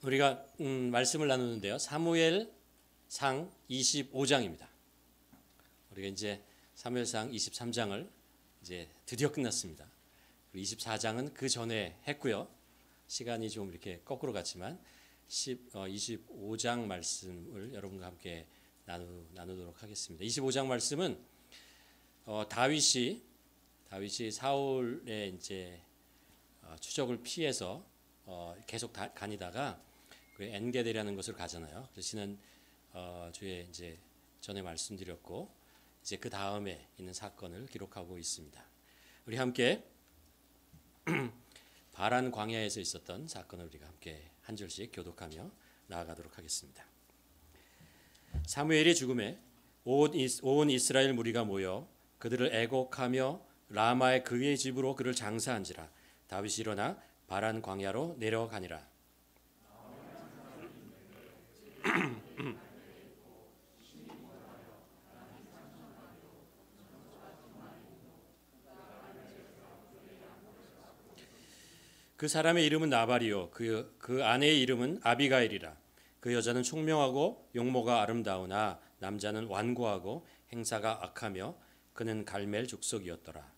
우리가 말씀을 나누는데요. 사무엘상 25장입니다. 우리가 이제 사무엘상 23장을 이제 드디어 끝났습니다. 24장은 그 전에 했고요. 시간이 좀 이렇게 거꾸로 갔지만 25장 말씀을 여러분과 함께 나누도록 하겠습니다. 25장 말씀은 다윗이 사울의 이제 추적을 피해서 계속 다니다가 그 엔게디라는 곳을 가잖아요. 그래서 지난 주에 이제 전에 말씀드렸고 이제 그 다음에 있는 사건을 기록하고 있습니다. 우리 함께 바란 광야에서 있었던 사건을 우리가 함께 한 절씩 교독하며 나아가도록 하겠습니다. 사무엘의 죽음에 온 이스라엘 무리가 모여 그들을 애곡하며 라마의 그의 집으로 그를 장사한지라. 다윗이 일어나 바란 광야로 내려가니라. 그 사람의 이름은 나발이요 그 아내의 이름은 아비가일이라. 그 여자는 총명하고 용모가 아름다우나 남자는 완고하고 행사가 악하며 그는 갈멜 족속이었더라.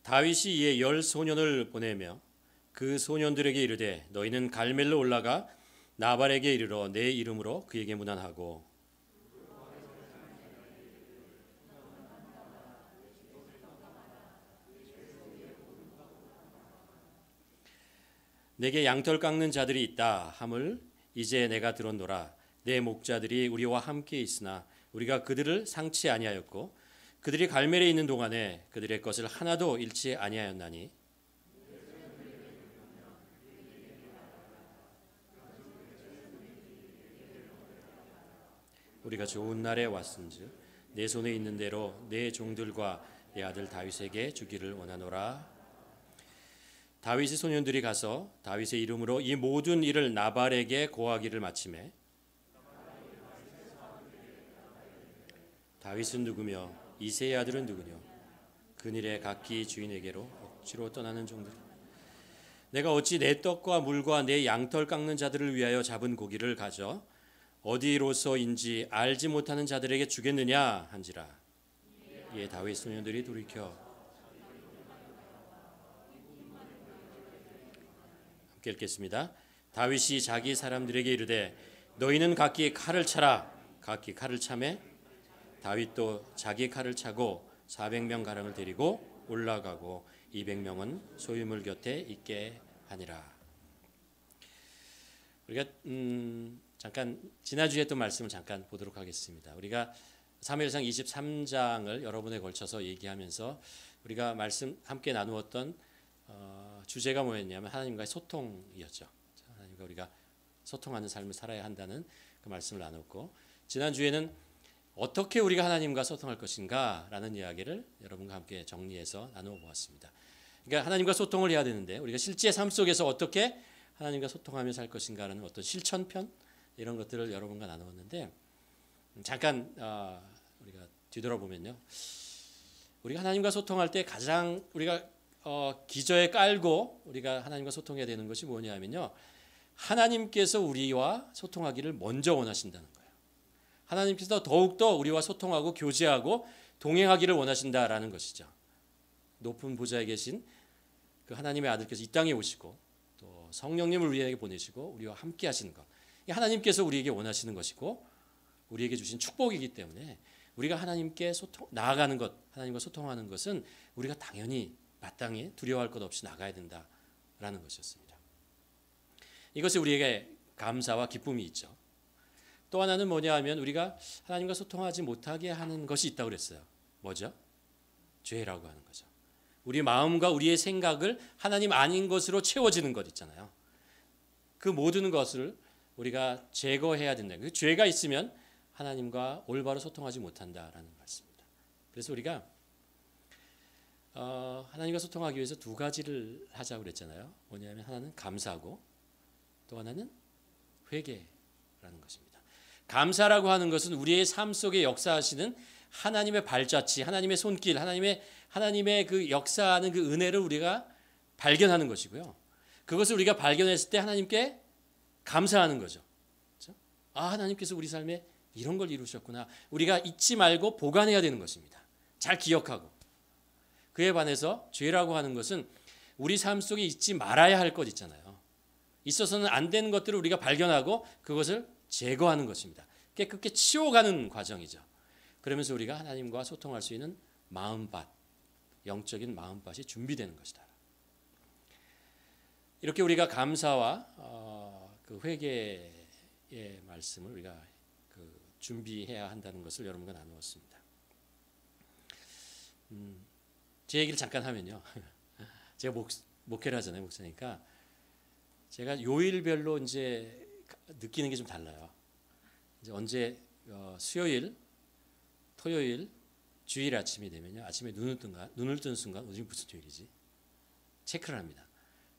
다윗이 이에 10소년을 보내며 그 소년들에게 이르되 너희는 갈멜로 올라가 나발에게 이르러 내 이름으로 그에게 문안하고 내게 양털 깎는 자들이 있다 함을 이제 내가 들었노라. 내 목자들이 우리와 함께 있으나 우리가 그들을 상치 아니하였고 그들이 갈멜에 있는 동안에 그들의 것을 하나도 잃지 아니하였나니 우리가 좋은 날에 왔은즉 내 손에 있는 대로 내 종들과 내 아들 다윗에게 주기를 원하노라. 다윗의 소년들이 가서 다윗의 이름으로 이 모든 일을 나발에게 고하기를 마치매 다윗은 누구며 이새의 아들은 누구뇨? 그늘에 각기 주인에게로 억지로 떠나는 종들. 내가 어찌 내 떡과 물과 내 양털 깎는 자들을 위하여 잡은 고기를 가져 어디로서인지 알지 못하는 자들에게 주겠느냐 한지라. 이에 다윗 소년들이 돌이켜 함께 읽겠습니다. 다윗이 자기 사람들에게 이르되 너희는 각기 칼을 차라. 각기 칼을 차매 다윗도 자기 칼을 차고 400명 가량을 데리고 올라가고 200명은 소유물 곁에 있게 하니라. 우리가 잠깐 지난주에 또 말씀을 잠깐 보도록 하겠습니다. 우리가 사무엘상 23장을 여러 번에 걸쳐서 얘기하면서 우리가 말씀 함께 나누었던 주제가 뭐였냐면 하나님과의 소통이었죠. 하나님과 우리가 소통하는 삶을 살아야 한다는 그 말씀을 나눴고 지난주에는 어떻게 우리가 하나님과 소통할 것인가 라는 이야기를 여러분과 함께 정리해서 나누어 보았습니다. 그러니까 하나님과 소통을 해야 되는데 우리가 실제 삶 속에서 어떻게 하나님과 소통하며 살 것인가 라는 어떤 실천편 이런 것들을 여러분과 나누었는데 잠깐 우리가 뒤돌아보면요. 우리가 하나님과 소통할 때 가장 우리가 기저에 깔고 우리가 하나님과 소통해야 되는 것이 뭐냐면요. 하나님께서 우리와 소통하기를 먼저 원하신다는 거예요. 하나님께서 더욱더 우리와 소통하고 교제하고 동행하기를 원하신다라는 것이죠. 높은 보좌에 계신 그 하나님의 아들께서 이 땅에 오시고 또 성령님을 우리에게 보내시고 우리와 함께 하시는 것. 하나님께서 우리에게 원하시는 것이고 우리에게 주신 축복이기 때문에 우리가 하나님께 나아가는 것, 하나님과 소통하는 것은 우리가 당연히 마땅히 두려워할 것 없이 나가야 된다라는 것이었습니다. 이것이 우리에게 감사와 기쁨이 있죠. 또 하나는 뭐냐 하면 우리가 하나님과 소통하지 못하게 하는 것이 있다고 그랬어요. 뭐죠? 죄라고 하는 거죠. 우리 마음과 우리의 생각을 하나님 아닌 것으로 채워지는 것 있잖아요. 그 모든 것을 우리가 제거해야 된다. 그 죄가 있으면 하나님과 올바로 소통하지 못한다라는 말씀입니다. 그래서 우리가 하나님과 소통하기 위해서 두 가지를 하자고 그랬잖아요. 뭐냐면 하나는 감사하고 또 하나는 회개라는 것입니다. 감사라고 하는 것은 우리의 삶 속에 역사하시는 하나님의 발자취, 하나님의 손길, 하나님의 그 역사하는 그 은혜를 우리가 발견하는 것이고요. 그것을 우리가 발견했을 때 하나님께 감사하는 거죠. 그렇죠? 아, 하나님께서 우리 삶에 이런 걸 이루셨구나. 우리가 잊지 말고 보관해야 되는 것입니다. 잘 기억하고. 그에 반해서 죄라고 하는 것은 우리 삶 속에 잊지 말아야 할 것 있잖아요. 있어서는 안 되는 것들을 우리가 발견하고 그것을 제거하는 것입니다. 깨끗게 치워가는 과정이죠. 그러면서 우리가 하나님과 소통할 수 있는 마음밭, 영적인 마음밭이 준비되는 것이다. 이렇게 우리가 감사와 그 회개의 말씀을 우리가 그 준비해야 한다는 것을 여러분과 나누었습니다. 제 얘기를 잠깐 하면요. 제가 목회를 하잖아요, 목사니까 제가 요일별로 이제 느끼는 게 좀 달라요. 이제 언제 수요일, 토요일, 주일 아침이 되면요, 아침에 눈을 뜬 순간 오늘 무슨 요일이지? 체크를 합니다.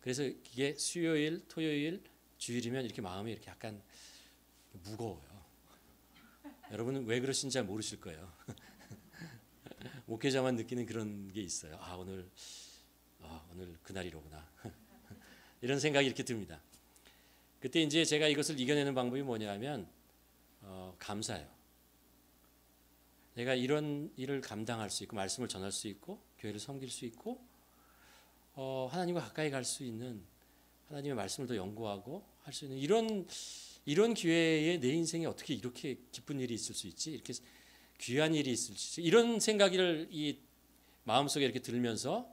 그래서 이게 수요일, 토요일, 주일이면 이렇게 마음이 이렇게 약간 무거워요. 여러분은 왜 그러신지 잘 모르실 거예요. 목회자만 느끼는 그런 게 있어요. 아, 오늘 그날이로구나. 이런 생각이 이렇게 듭니다. 그때 이제 제가 이것을 이겨내는 방법이 뭐냐면 감사예요. 내가 이런 일을 감당할 수 있고 말씀을 전할 수 있고 교회를 섬길 수 있고 하나님과 가까이 갈 수 있는 하나님의 말씀을 더 연구하고 할 수 있는 이런 기회에 내 인생에 어떻게 이렇게 기쁜 일이 있을 수 있지? 이렇게 귀한 일이 있을 수 있지? 이런 생각을 이 마음속에 이렇게 들면서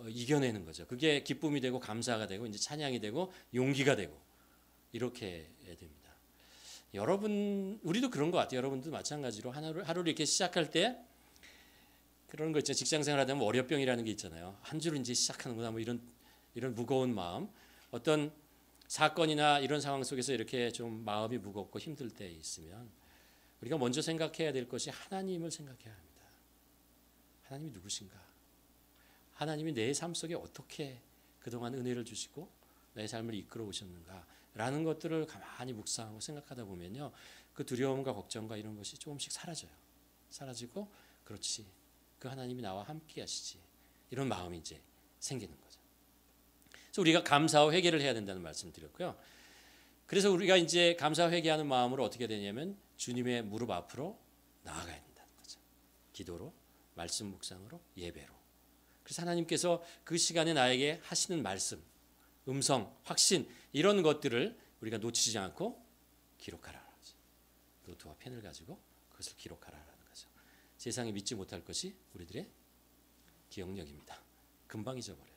이겨내는 거죠. 그게 기쁨이 되고 감사가 되고 이제 찬양이 되고 용기가 되고 이렇게 됩니다. 우리도 그런 것 같아요. 여러분도 마찬가지로 하루를 이렇게 시작할 때 그런 거 있죠. 직장 생활하다 보면 월요병이라는 게 있잖아요. 한 주를 이제 시작하는구나 뭐 이런 무거운 마음. 어떤 사건이나 이런 상황 속에서 이렇게 좀 마음이 무겁고 힘들 때 있으면 우리가 먼저 생각해야 될 것이 하나님을 생각해야 합니다. 하나님이 누구신가? 하나님이 내 삶 속에 어떻게 그동안 은혜를 주시고 내 삶을 이끌어 오셨는가라는 것들을 가만히 묵상하고 생각하다 보면요. 그 두려움과 걱정과 이런 것이 조금씩 사라져요. 사라지고 그렇지. 그 하나님이 나와 함께 하시지. 이런 마음이 이제 생기는 거죠. 그래서 우리가 감사와 회개를 해야 된다는 말씀을 드렸고요. 그래서 우리가 이제 감사와 회개하는 마음으로 어떻게 되냐면 주님의 무릎 앞으로 나아가야 된다는 거죠. 기도로, 말씀 묵상으로, 예배로. 그래서 하나님께서 그 시간에 나에게 하시는 말씀, 음성, 확신 이런 것들을 우리가 놓치지 않고 기록하라. 노트와 펜을 가지고 그것을 기록하라라는 거죠. 세상에 믿지 못할 것이 우리들의 기억력입니다. 금방 잊어버려요.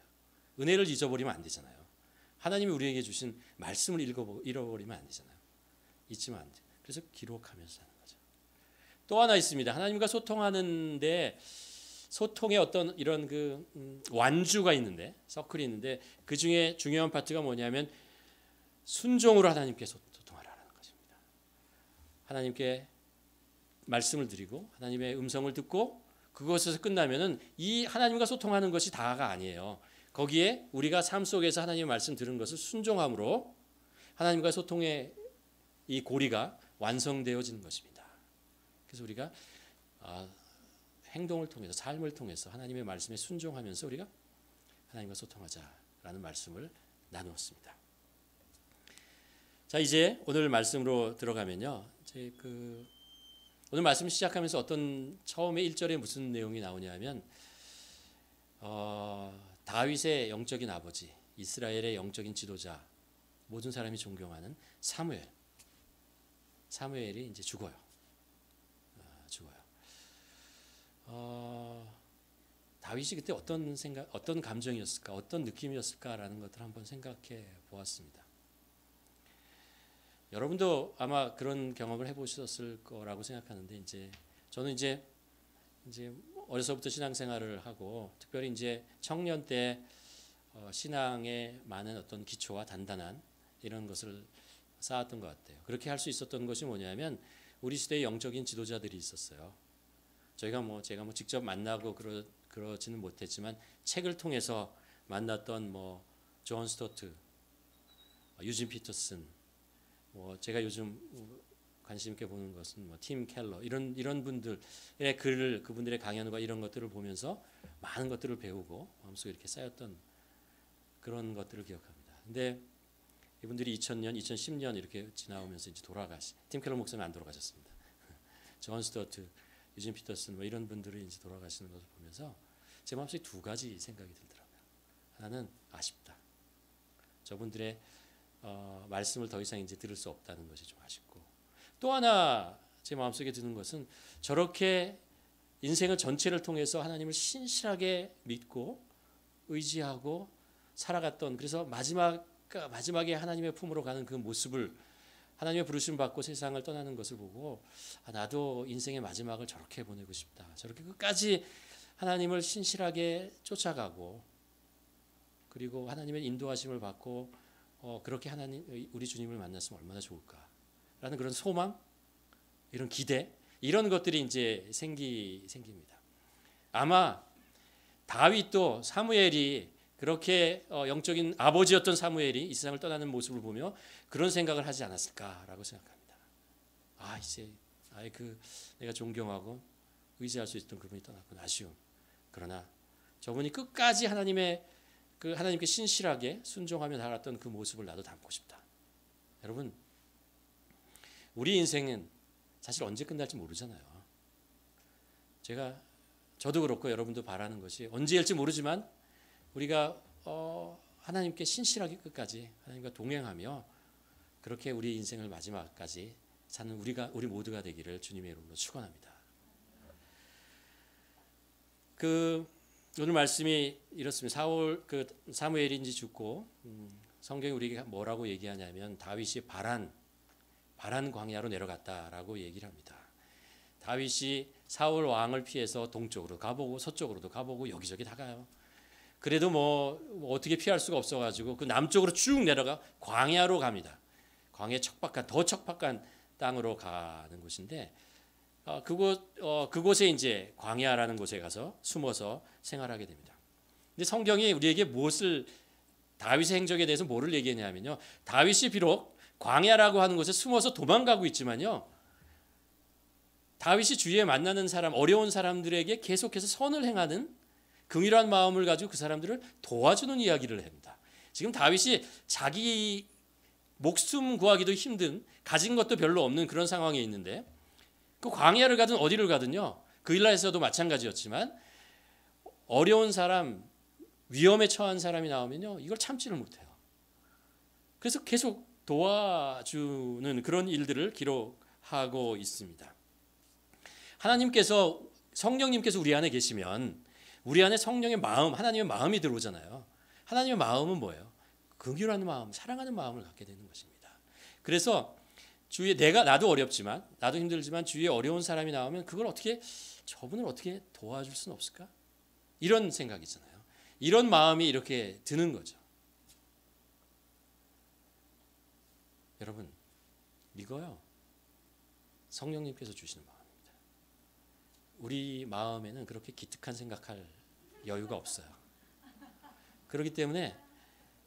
은혜를 잊어버리면 안 되잖아요. 하나님이 우리에게 주신 말씀을 잃어버리면 안 되잖아요. 잊지만 안 돼요. 그래서 기록하면서 하는 거죠. 또 하나 있습니다. 하나님과 소통하는데 소통의 어떤 이런 그 완주가 있는데 서클이 있는데 그 중에 중요한 파트가 뭐냐면 순종으로 하나님께 소통하라는 것입니다. 하나님께 말씀을 드리고 하나님의 음성을 듣고 그것에서 끝나면은 이 하나님과 소통하는 것이 다가 아니에요. 거기에 우리가 삶 속에서 하나님의 말씀 들은 것을 순종함으로 하나님과 소통의 이 고리가 완성되어지는 것입니다. 그래서 우리가 행동을 통해서 삶을 통해서 하나님의 말씀에 순종하면서 우리가 하나님과 소통하자라는 말씀을 나누었습니다. 자, 이제 오늘 말씀으로 들어가면요. 오늘 말씀 시작하면서 어떤 처음에 1절에 무슨 내용이 나오냐면 다윗의 영적인 아버지, 이스라엘의 영적인 지도자, 모든 사람이 존경하는 사무엘이 이제 죽어요. 다윗이 그때 어떤 감정이었을까, 어떤 느낌이었을까라는 것들을 한번 생각해 보았습니다. 여러분도 아마 그런 경험을 해보셨을 거라고 생각하는데 저는 이제 어려서부터 신앙생활을 하고 특별히 이제 청년 때 신앙에 많은 어떤 기초와 단단한 이런 것을 쌓았던 것 같아요. 그렇게 할 수 있었던 것이 뭐냐면 우리 시대에 영적인 지도자들이 있었어요. 제가 직접 만나고 그러지는 못했지만 책을 통해서 만났던 존 스토트, 유진 피터슨, 제가 요즘 관심 있게 보는 것은 뭐 팀 켈러 이런 분들의 글을 그분들의 강연과 이런 것들을 보면서 많은 것들을 배우고 마음속에 이렇게 쌓였던 그런 것들을 기억합니다. 근데 이분들이 2000년, 2010년 이렇게 지나오면서 이제 팀 켈러 목사님 안 돌아가셨습니다. 존 스튜어트, 유진 피터슨 뭐 이런 분들이 이제 돌아가시는 것을 보면서 제 마음속에 두 가지 생각이 들더라고요. 하나는 아쉽다. 저분들의 말씀을 더 이상 이제 들을 수 없다는 것이 좀 아쉽고, 또 하나 제 마음속에 드는 것은 저렇게 인생을 전체를 통해서 하나님을 신실하게 믿고 의지하고 살아갔던, 그래서 마지막에 하나님의 품으로 가는 그 모습을, 하나님의 부르심 받고 세상을 떠나는 것을 보고 나도 인생의 마지막을 저렇게 보내고 싶다. 저렇게 끝까지 하나님을 신실하게 쫓아가고 그리고 하나님의 인도하심을 받고 그렇게 우리 주님을 만났으면 얼마나 좋을까라는 그런 소망, 이런 기대, 이런 것들이 이제 생깁니다. 아마 다윗도 사무엘이 그렇게 영적인 아버지였던 사무엘이 이 세상을 떠나는 모습을 보며 그런 생각을 하지 않았을까라고 생각합니다. 이제 내가 존경하고 의지할 수 있던 그분이 떠났군, 아쉬움. 그러나 저분이 끝까지 하나님께 신실하게 순종하며 살았던 그 모습을 나도 담고 싶다. 여러분, 우리 인생은 사실 언제 끝날지 모르잖아요. 저도 그렇고 여러분도 바라는 것이 언제일지 모르지만 우리가 하나님께 신실하게 끝까지 하나님과 동행하며 그렇게 우리 인생을 마지막까지 사는 우리 모두가 되기를 주님의 이름으로 축원합니다. 오늘 말씀이 이렇습니다. 사무엘이 이제 죽고 성경이 우리에게 뭐라고 얘기하냐면 다윗이 바란 광야로 내려갔다라고 얘기를 합니다. 다윗이 사울 왕을 피해서 동쪽으로 가보고 서쪽으로도 가보고 여기저기 다 가요. 그래도 뭐 어떻게 피할 수가 없어가지고 그 남쪽으로 쭉 내려가 광야로 갑니다. 광야 더 척박한 땅으로 가는 곳인데 그곳에 이제 광야라는 곳에 가서 숨어서 생활하게 됩니다. 근데 성경이 우리에게 다윗의 행적에 대해서 뭐를 얘기하냐면요. 다윗이 비록 광야라고 하는 곳에 숨어서 도망가고 있지만요. 다윗이 주위에 만나는 사람, 어려운 사람들에게 계속해서 선을 행하는 긍휼한 마음을 가지고 그 사람들을 도와주는 이야기를 합니다. 지금 다윗이 자기 목숨 구하기도 힘든, 가진 것도 별로 없는 그런 상황에 있는데 그 광야를 가든 어디를 가든요. 그 일라에서도 마찬가지였지만 어려운 사람, 위험에 처한 사람이 나오면요. 이걸 참지를 못해요. 그래서 계속 도와주는 그런 일들을 기록하고 있습니다. 성령님께서 우리 안에 계시면 우리 안에 성령의 마음, 하나님의 마음이 들어오잖아요. 하나님의 마음은 뭐예요? 긍휼하는 마음, 사랑하는 마음을 갖게 되는 것입니다. 그래서 나도 어렵지만, 나도 힘들지만 주위에 어려운 사람이 나오면 저분을 어떻게 도와줄 수는 없을까? 이런 생각이잖아요. 이런 마음이 이렇게 드는 거죠. 여러분, 이거요. 성령님께서 주시는 마음입니다. 우리 마음에는 그렇게 기특한 생각할 여유가 없어요. 그렇기 때문에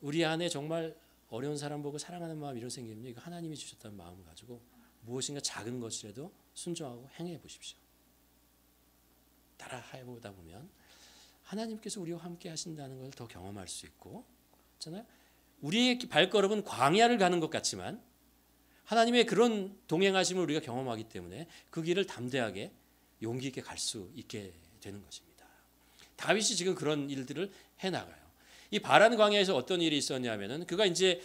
우리 안에 정말 어려운 사람 보고 사랑하는 마음 이런 생기면요. 이거 하나님이 주셨다는 마음을 가지고 무엇인가 작은 것이라도 순종하고 행해 보십시오. 따라 해보다 보면 하나님께서 우리와 함께 하신다는 걸 더 경험할 수 있고, 그렇잖아요. 우리의 발걸음은 광야를 가는 것 같지만 하나님의 그런 동행하심을 우리가 경험하기 때문에 그 길을 담대하게 용기 있게 갈 수 있게 되는 것입니다. 다윗이 지금 그런 일들을 해나가요. 이 바란 광야에서 어떤 일이 있었냐면은 그가 이제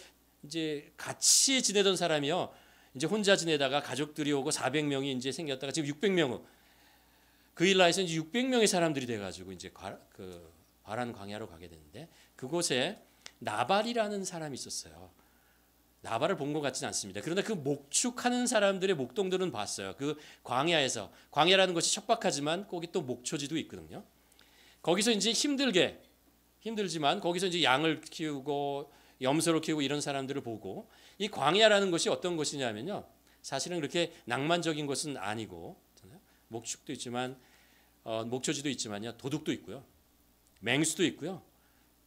같이 지내던 사람이요. 이제 혼자 지내다가 가족들이 오고 400명이 이제 생겼다가 지금 600명, 그 일라에서 이제 600명의 사람들이 돼가지고 이제 바란 광야로 가게 되는데 그곳에 나발이라는 사람이 있었어요. 나발을 본 것 같지는 않습니다. 그러나 그 목축하는 사람들의 목동들은 봤어요. 그 광야라는 것이 척박하지만 거기 또 목초지도 있거든요. 거기서 이제 힘들지만 거기서 이제 양을 키우고 염소를 키우고 이런 사람들을 보고, 이 광야라는 것이 어떤 것이냐면요. 사실은 그렇게 낭만적인 것은 아니고 목축도 있지만 목초지도 있지만요. 도둑도 있고요. 맹수도 있고요.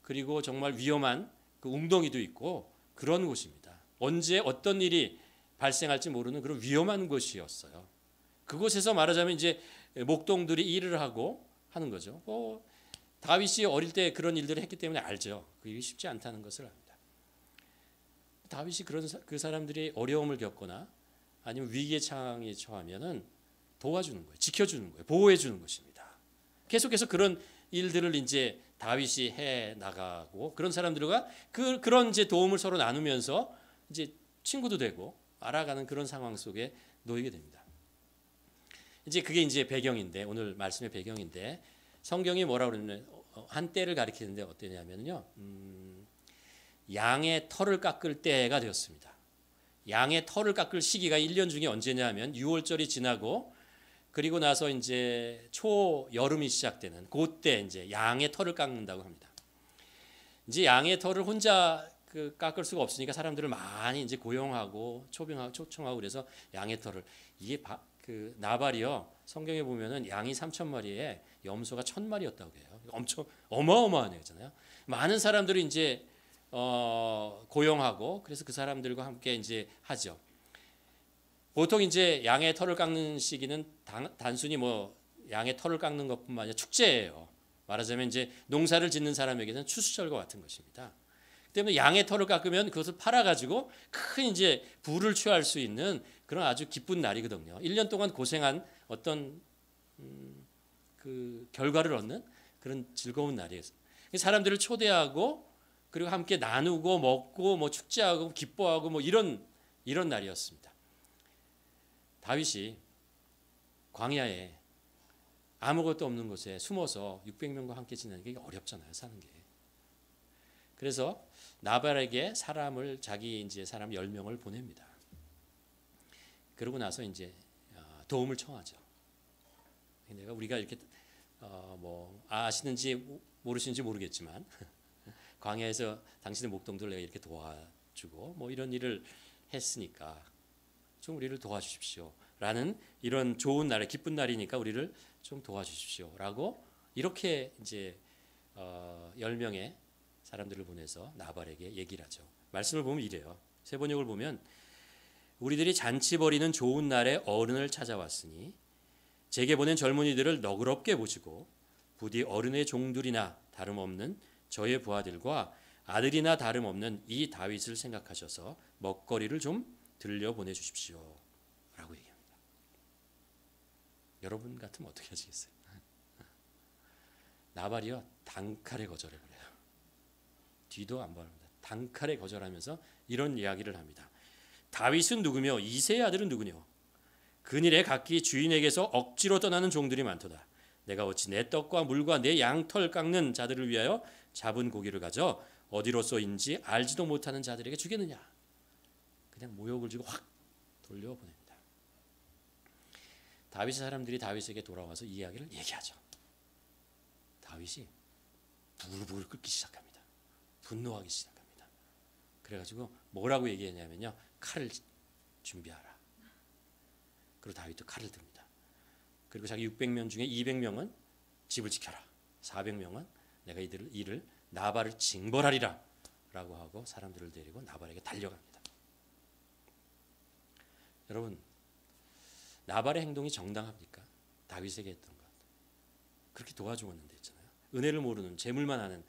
그리고 정말 위험한 그 웅덩이도 있고 그런 곳입니다. 언제 어떤 일이 발생할지 모르는 그런 위험한 곳이었어요. 그곳에서 말하자면 이제 목동들이 일을 하고 하는 거죠. 다윗이 어릴 때 그런 일들을 했기 때문에 알죠. 그 일이 쉽지 않다는 것을 압니다. 다윗이 그 사람들이 어려움을 겪거나 아니면 위기의 상황에 처하면은 도와주는 거예요. 지켜주는 거예요. 보호해 주는 것입니다. 계속해서 그런 일들을 이제 다윗이 해 나가고 그런 사람들과 그런 이제 도움을 서로 나누면서 이제 친구도 되고 알아가는 그런 상황 속에 놓이게 됩니다. 이제 그게 이제 배경인데 오늘 말씀의 배경인데 성경이 뭐라고 그러냐면 한때를 가리키는데 어떠냐면요. 양의 털을 깎을 때가 되었습니다. 양의 털을 깎을 시기가 1년 중에 언제냐 하면 6월절이 지나고 그리고 나서 이제 초여름이 시작되는 그때 이제 양의 털을 깎는다고 합니다. 이제 양의 털을 혼자 깎을 수가 없으니까 사람들을 많이 이제 고용하고 초청하고 그래서 양의 털을 이게 나발이요. 성경에 보면은 양이 3,000마리에 염소가 1,000마리였다고 해요. 엄청 어마어마한 애잖아요. 많은 사람들이 이제 고용하고 그래서 그 사람들과 함께 이제 하죠. 보통 이제 양의 털을 깎는 시기는 단순히 뭐 양의 털을 깎는 것뿐만 아니라 축제예요. 말하자면 이제 농사를 짓는 사람에게는 추수절과 같은 것입니다. 때문에 양의 털을 깎으면 그것을 팔아가지고 큰 이제 부를 취할 수 있는 그런 아주 기쁜 날이거든요. 1년 동안 고생한 어떤 그 결과를 얻는 그런 즐거운 날이에요. 사람들을 초대하고 그리고 함께 나누고 먹고 뭐 축제하고 기뻐하고 뭐 이런 날이었습니다. 다윗이 광야에 아무것도 없는 곳에 숨어서 600명과 함께 지내는 게 어렵잖아요, 사는 게. 그래서 나발에게 자기 이제 사람 10명을 보냅니다. 그러고 나서 이제 도움을 청하죠. 우리가 이렇게 뭐 아시는지 모르시는지 모르겠지만 광야에서 당신의 목동들 내가 이렇게 도와주고 뭐 이런 일을 했으니까 좀 우리를 도와주십시오. 라는 이런 좋은 날에 기쁜 날이니까 우리를 좀 도와주십시오. 라고 이렇게 이제 10명의 사람들을 보내서 나발에게 얘기를 하죠. 말씀을 보면 이래요. 세번역을 보면 우리들이 잔치 벌이는 좋은 날에 어른을 찾아왔으니 제게 보낸 젊은이들을 너그럽게 보시고 부디 어른의 종들이나 다름없는 저의 부하들과 아들이나 다름없는 이 다윗을 생각하셔서 먹거리를 좀 들려 보내주십시오. 라고 얘기합니다. 여러분 같으면 어떻게 하시겠어요? 나발이요 단칼에 거절해버려요. 뒤도 안 봐합니다. 단칼에 거절하면서 이런 이야기를 합니다. 다윗은 누구며 이새의 아들은 누구뇨? 그일에 각기 주인에게서 억지로 떠나는 종들이 많도다. 내가 어찌 내 떡과 물과 내 양털 깎는 자들을 위하여 잡은 고기를 가져 어디로서인지 알지도 못하는 자들에게 주겠느냐? 그냥 모욕을 주고 확 돌려보냅니다. 다윗의 사람들이 다윗에게 돌아와서 이 이야기를 얘기하죠. 다윗이 부글부글 끓기 시작합니다. 분노하기 시작합니다. 그래가지고 뭐라고 얘기했냐면요. 칼을 준비하라. 그리고 다윗도 칼을 듭니다. 그리고 자기 600명 중에 200명은 집을 지켜라. 400명은 내가 이를 나발을 징벌하리라 라고 하고 사람들을 데리고 나발에게 달려갑니다. 여러분, 나발의 행동이 정당합니까? 다윗에게 했던 것. 그렇게 도와주었는데 있잖아요. 은혜를 모르는 재물만 하는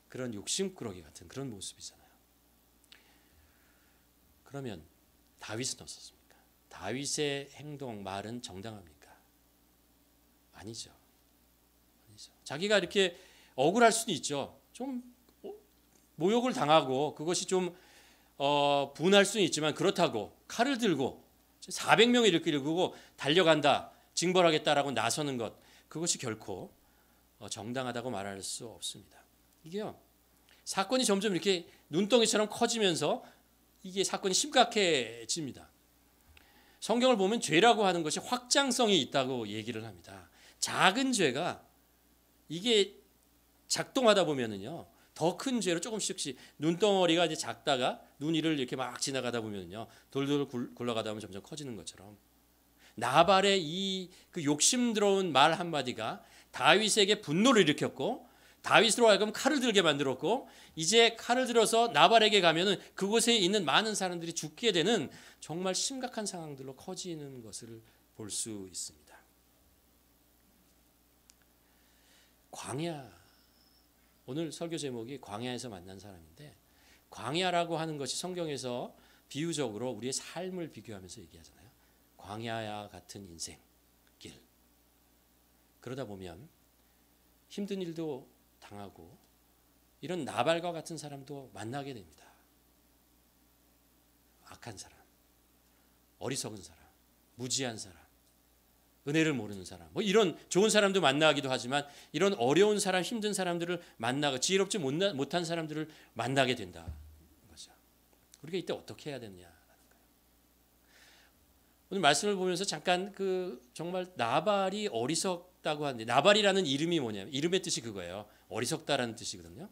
그런 욕심꾸러기 같은 그런 모습이잖아요. 그러면 다윗은 어떻습니까? 다윗의 행동, 말은 정당합니까? 아니죠. 자기가 이렇게 억울할 수는 있죠. 좀 모욕을 당하고 그것이 좀 분할 수는 있지만 그렇다고 칼을 들고 400명을 이렇게 일구고 달려간다, 징벌하겠다라고 나서는 것, 그것이 결코 정당하다고 말할 수 없습니다. 이게요, 사건이 점점 이렇게 눈덩이처럼 커지면서 이게 사건이 심각해집니다. 성경을 보면 죄라고 하는 것이 확장성이 있다고 얘기를 합니다. 작은 죄가 이게 작동하다 보면은요, 더 큰 죄로 조금씩씩 눈덩어리가 이제 작다가 눈 위를 이렇게 막 지나가다 보면요, 돌돌 굴러가다 보면 점점 커지는 것처럼 나발의 그 욕심스러운 말 한마디가 다윗에게 분노를 일으켰고 다윗으로 하여금 칼을 들게 만들었고 이제 칼을 들어서 나발에게 가면은 그곳에 있는 많은 사람들이 죽게 되는 정말 심각한 상황들로 커지는 것을 볼 수 있습니다. 광야, 오늘 설교 제목이 광야에서 만난 사람인데 광야라고 하는 것이 성경에서 비유적으로 우리의 삶을 비교하면서 얘기하잖아요. 광야와 같은 인생 길. 그러다 보면 힘든 일도 당하고 이런 나발과 같은 사람도 만나게 됩니다. 악한 사람, 어리석은 사람, 무지한 사람, 은혜를 모르는 사람, 뭐 이런 좋은 사람도 만나기도 하지만 이런 어려운 사람, 힘든 사람들을 만나고 지혜롭지 못한 사람들을 만나게 된다는 거죠. 우리가 이때 어떻게 해야 되느냐라는 거예요. 오늘 말씀을 보면서 잠깐 정말 나발이 어리석다고 하는데 나발이라는 이름이 뭐냐면 이름의 뜻이 그거예요. 어리석다라는 뜻이거든요.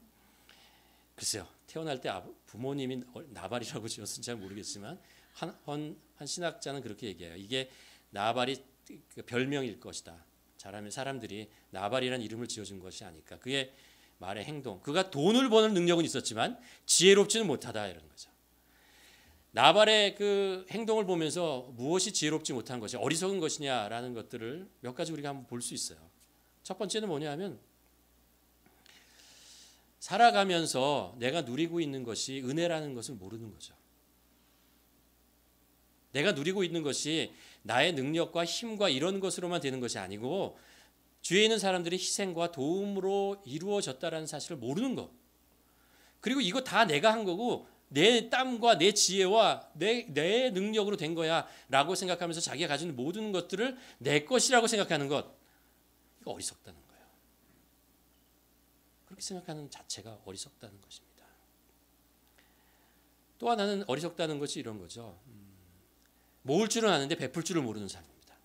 글쎄요. 태어날 때 부모님이 나발이라고 지었는지 잘 모르겠지만 한 신학자는 그렇게 얘기해요. 이게 나발이 별명일 것이다. 잘하면 사람들이 나발이라는 이름을 지어준 것이 아닐까. 그의 말의 행동. 그가 돈을 버는 능력은 있었지만 지혜롭지는 못하다 이런 거죠. 나발의 그 행동을 보면서 무엇이 지혜롭지 못한 것이 어리석은 것이냐라는 것들을 몇 가지 우리가 한번 볼 수 있어요. 첫 번째는 뭐냐 하면 살아가면서 내가 누리고 있는 것이 은혜라는 것을 모르는 거죠. 내가 누리고 있는 것이 나의 능력과 힘과 이런 것으로만 되는 것이 아니고 주위에 있는 사람들의 희생과 도움으로 이루어졌다는 사실을 모르는 것. 그리고 이거 다 내가 한 거고 내 땀과 내 지혜와 내 능력으로 된 거야 라고 생각하면서 자기가 가진 모든 것들을 내 것이라고 생각하는 것. 이거 어리석다는 거예요. 그렇게 생각하는 자체가 어리석다는 것입니다. 또 하나는 어리석다는 것이 이런 거죠. 모을 줄은 아는데 베풀 줄을 모르는 사람입니다.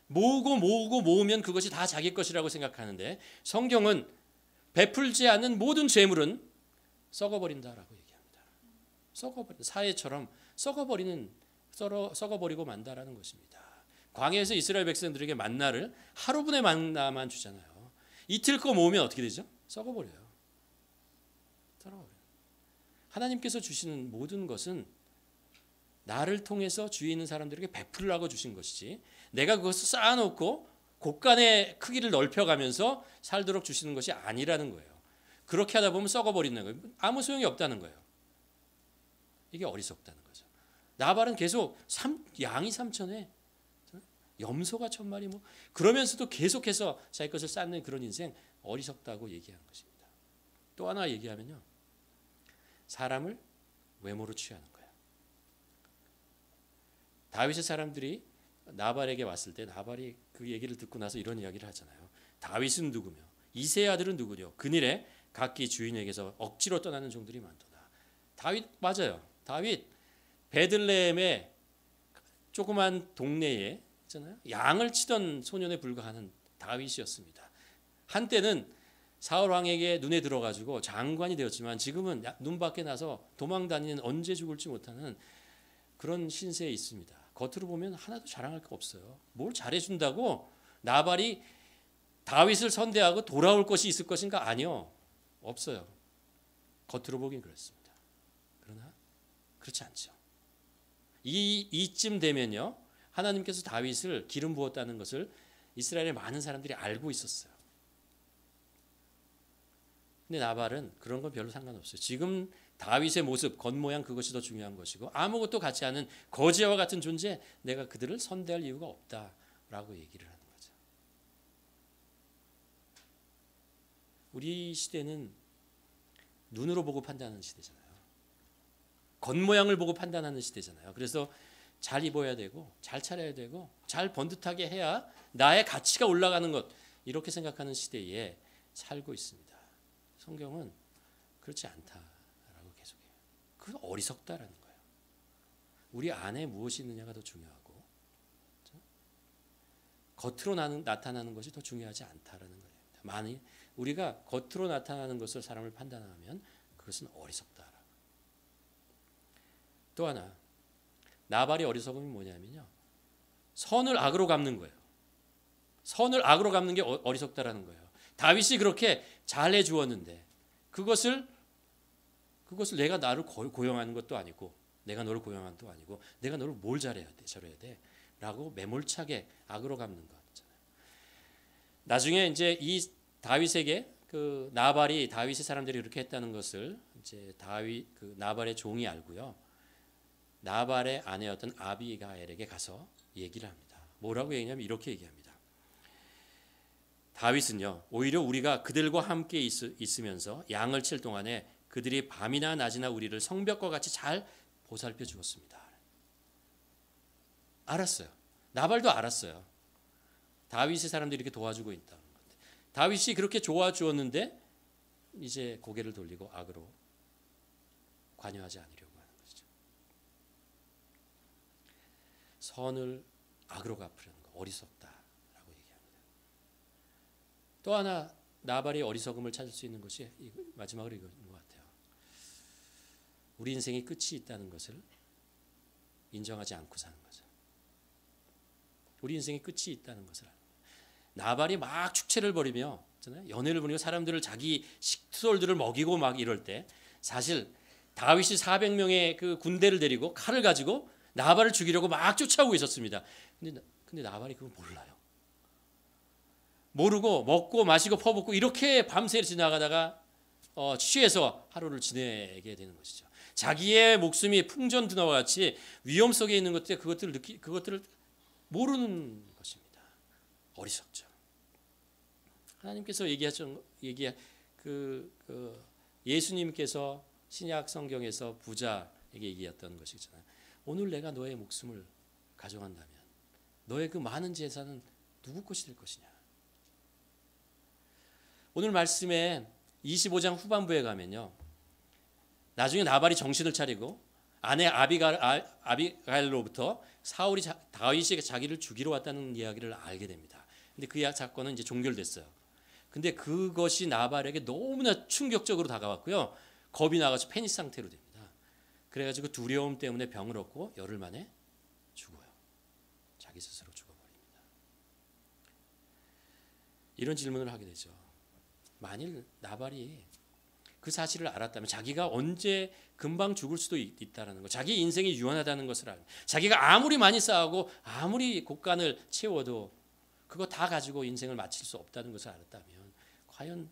모으면 그것이 다 자기 것이라고 생각하는데 성경은 베풀지 않는 모든 재물은 썩어버린다라고 얘기합니다. 사해처럼 썩어버리고 만다라는 것입니다. 광야에서 이스라엘 백성들에게 만나를 하루분의 만나만 주잖아요. 이틀 거 모으면 어떻게 되죠? 썩어버려요. 하나님께서 주시는 모든 것은 나를 통해서 주위에 있는 사람들에게 베풀라고 주신 것이지 내가 그것을 쌓아놓고 곳간의 크기를 넓혀가면서 살도록 주시는 것이 아니라는 거예요. 그렇게 하다 보면 썩어버리는 거예요. 아무 소용이 없다는 거예요. 이게 어리석다는 거죠. 나발은 계속 양이 3천에 염소가 1,000마리 뭐 그러면서도 계속해서 자기 것을 쌓는 그런 인생 어리석다고 얘기하는 것입니다. 또 하나 얘기하면요. 사람을 외모로 취하는 거예요. 다윗의 사람들이 나발에게 왔을 때 나발이 그 얘기를 듣고 나서 이런 이야기를 하잖아요. 다윗은 누구며 이새의 아들은 누구뇨 그날에 각기 주인에게서 억지로 떠나는 종들이 많도다. 다윗 맞아요. 다윗 베들레헴의 조그만 동네에 있잖아요. 양을 치던 소년에 불과하는 다윗이었습니다. 한때는 사울 왕에게 눈에 들어가지고 장관이 되었지만 지금은 눈 밖에 나서 도망다니는 언제 죽을지 못하는 그런 신세에 있습니다. 겉으로 보면 하나도 자랑할 거 없어요. 뭘 잘해준다고 나발이 다윗을 선대하고 돌아올 것이 있을 것인가? 아니요. 없어요. 겉으로 보긴 그렇습니다. 그러나 그렇지 않죠. 이쯤 되면요. 하나님께서 다윗을 기름 부었다는 것을 이스라엘의 많은 사람들이 알고 있었어요. 근데 나발은 그런 건 별로 상관없어요. 지금 다윗의 모습, 겉모양 그것이 더 중요한 것이고 아무것도 같지 않은 거지와 같은 존재 내가 그들을 선대할 이유가 없다라고 얘기를 하는 거죠. 우리 시대는 눈으로 보고 판단하는 시대잖아요. 겉모양을 보고 판단하는 시대잖아요. 그래서 잘 입어야 되고 잘 차려야 되고 잘 번듯하게 해야 나의 가치가 올라가는 것 이렇게 생각하는 시대에 살고 있습니다. 성경은 그렇지 않다라고 계속해요. 그건 어리석다라는 거예요. 우리 안에 무엇이 있느냐가 더 중요하고 겉으로 나타나는 것이 더 중요하지 않다라는 거예요. 만일 우리가 겉으로 나타나는 것을 사람을 판단하면 그것은 어리석다라고. 또 하나 나발의 어리석음이 뭐냐면요. 선을 악으로 갚는 거예요. 선을 악으로 갚는 게 어리석다라는 거예요. 다윗이 그렇게 잘해 주었는데 그것을 내가 나를 고용하는 것도 아니고 내가 너를 고용한 것도 아니고 내가 너를 뭘 잘해야 돼 라고 매몰차게 악으로 갚는 것 있잖아요. 나중에 이제 이 다윗에게 그 나발이 다윗의 사람들이 이렇게 했다는 것을 이제 나발의 종이 알고요. 나발의 아내였던 아비가일에게 가서 얘기를 합니다. 뭐라고 얘기하냐면 이렇게 얘기합니다. 다윗은요, 오히려 우리가 그들과 함께 있으면서 양을 칠 동안에 그들이 밤이나 낮이나 우리를 성벽과 같이 잘 보살펴 주었습니다. 알았어요. 나발도 알았어요. 다윗의 사람들이 이렇게 도와주고 있다는 건데. 다윗이 그렇게 도와주었는데 이제 고개를 돌리고 악으로 관여하지 않으려고 하는 것이죠. 선을 악으로 갚으려는 거 어리석다라고 얘기합니다. 또 하나 나발의 어리석음을 찾을 수 있는 것이 마지막으로 이거인 것 같아요. 우리 인생의 끝이 있다는 것을 인정하지 않고 사는 거죠. 우리 인생의 끝이 있다는 것을 나발이 막 축제를 벌이며 연회를 벌이고 사람들을 자기 식솔들을 먹이고 막 이럴 때 사실 다윗이 400명의 그 군대를 데리고 칼을 가지고 나발을 죽이려고 막 쫓아오고 있었습니다. 근데 나발이 그걸 몰라요. 모르고 먹고 마시고 퍼붓고 이렇게 밤새 지나가다가 취해서 하루를 지내게 되는 것이죠. 자기의 목숨이 풍전등화와 같이 위험 속에 있는 것들 그것들을 모르는 것입니다. 어리석죠. 하나님께서 예수님께서 신약 성경에서 부자에게 얘기했던 것이잖아요. 오늘 내가 너의 목숨을 가져간다면 너의 그 많은 재산은 누구 것이 될 것이냐. 오늘 말씀에 25장 후반부에 가면요. 나중에 나발이 정신을 차리고 아내 아비가일로부터 사울이 다윗이 자기를 죽이러 왔다는 이야기를 알게 됩니다. 근데 그 사건은 이제 종결됐어요. 근데 그것이 나발에게 너무나 충격적으로 다가왔고요. 겁이 나가서 패닉 상태로 됩니다. 그래가지고 두려움 때문에 병을 얻고 열흘 만에 죽어요. 자기 스스로 죽어버립니다. 이런 질문을 하게 되죠. 만일 나발이 그 사실을 알았다면 자기가 언제 금방 죽을 수도 있다는 것, 자기 인생이 유한하다는 것을 알고, 자기가 아무리 많이 쌓고 아무리 곳간을 채워도 그거 다 가지고 인생을 마칠 수 없다는 것을 알았다면 과연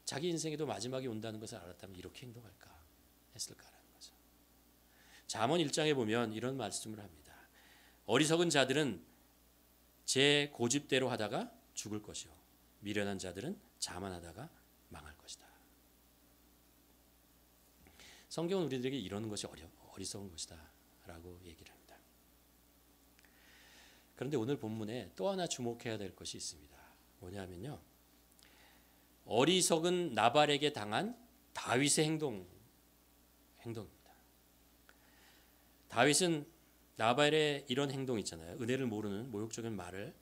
자기 인생에도 마지막이 온다는 것을 알았다면 이렇게 행동할까 했을까라는 거죠. 잠언 1장에 보면 이런 말씀을 합니다. 어리석은 자들은 제 고집대로 하다가 죽을 것이요 미련한 자들은 자만하다가 망할 것이다. 성경은 우리들에게 이러는 것이 어리석은 것이다 라고 얘기를 합니다. 그런데 오늘 본문에 또 하나 주목해야 될 것이 있습니다. 뭐냐면요. 어리석은 나발에게 당한 다윗의 행동입니다. 다윗은 나발의 이런 행동 있잖아요. 은혜를 모르는 모욕적인 말을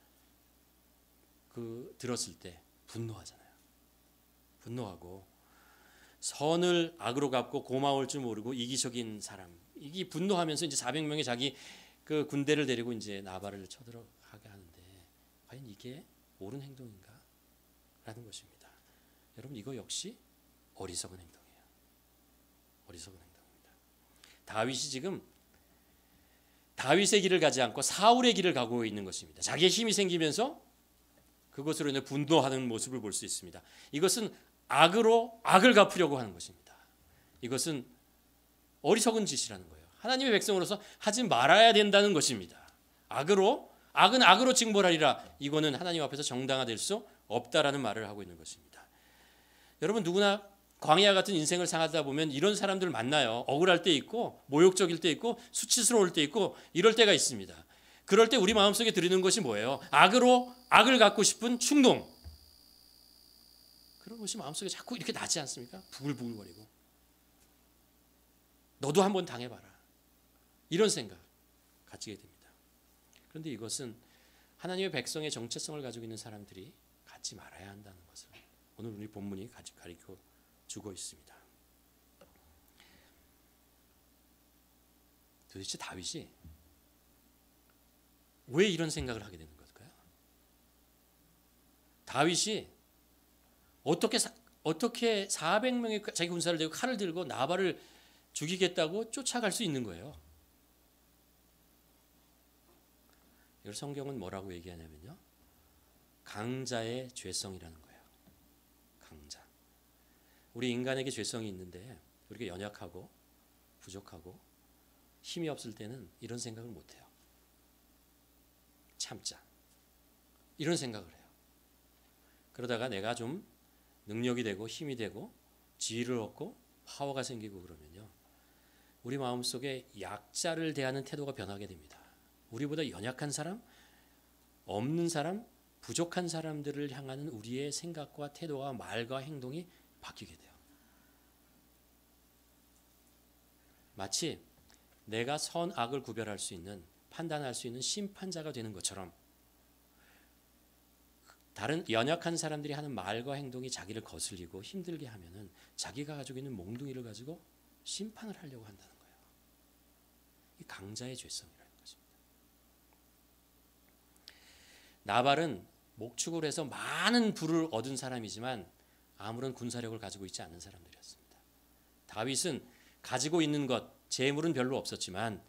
들었을 때 분노하잖아요. 분노하고 선을 악으로 갚고 고마울 줄 모르고 이기적인 사람. 이게 분노하면서 이제 400명의 자기 그 군대를 데리고 이제 나발을 쳐들어가게 하는데 과연 이게 옳은 행동인가? 라는 것입니다. 여러분 이거 역시 어리석은 행동이에요. 어리석은 행동입니다. 다윗이 지금 다윗의 길을 가지 않고 사울의 길을 가고 있는 것입니다. 자기의 힘이 생기면서 그것으로 인해 분노하는 모습을 볼 수 있습니다. 이것은 악으로 악을 갚으려고 하는 것입니다. 이것은 어리석은 짓이라는 거예요. 하나님의 백성으로서 하지 말아야 된다는 것입니다. 악은 악으로 징벌하리라. 이거는 하나님 앞에서 정당화될 수 없다라는 말을 하고 있는 것입니다. 여러분 누구나 광야 같은 인생을 살다 보면 이런 사람들 만나요. 억울할 때 있고 모욕적일 때 있고 수치스러울 때 있고 이럴 때가 있습니다. 그럴 때 우리 마음속에 들이는 것이 뭐예요? 악으로 악을 갖고 싶은 충동. 그런 것이 마음속에 자꾸 이렇게 나지 않습니까? 부글부글거리고. 너도 한번 당해봐라. 이런 생각 가지게 됩니다. 그런데 이것은 하나님의 백성의 정체성을 가지고 있는 사람들이 갖지 말아야 한다는 것을 오늘 우리 본문이 가르쳐 주고 있습니다. 도대체 다윗이 왜 이런 생각을 하게 되는 걸까요? 다윗이 어떻게 400명의 자기 군사를 들고 칼을 들고 나발을 죽이겠다고 쫓아갈 수 있는 거예요. 이걸 성경은 뭐라고 얘기하냐면요, 강자의 죄성이라는 거예요. 강자. 우리 인간에게 죄성이 있는데 우리가 연약하고 부족하고 힘이 없을 때는 이런 생각을 못해요. 참자. 이런 생각을 해요. 그러다가 내가 좀 능력이 되고 힘이 되고 지위를 얻고 파워가 생기고 그러면요, 우리 마음속에 약자를 대하는 태도가 변하게 됩니다. 우리보다 연약한 사람, 없는 사람, 부족한 사람들을 향하는 우리의 생각과 태도와 말과 행동이 바뀌게 돼요. 마치 내가 선악을 구별할 수 있는, 판단할 수 있는 심판자가 되는 것처럼 다른 연약한 사람들이 하는 말과 행동이 자기를 거슬리고 힘들게 하면은 자기가 가지고 있는 몽둥이를 가지고 심판을 하려고 한다는 거예요. 이 강자의 죄성이라는 것입니다. 나발은 목축을 해서 많은 부를 얻은 사람이지만 아무런 군사력을 가지고 있지 않은 사람들이었습니다. 다윗은 가지고 있는 것, 재물은 별로 없었지만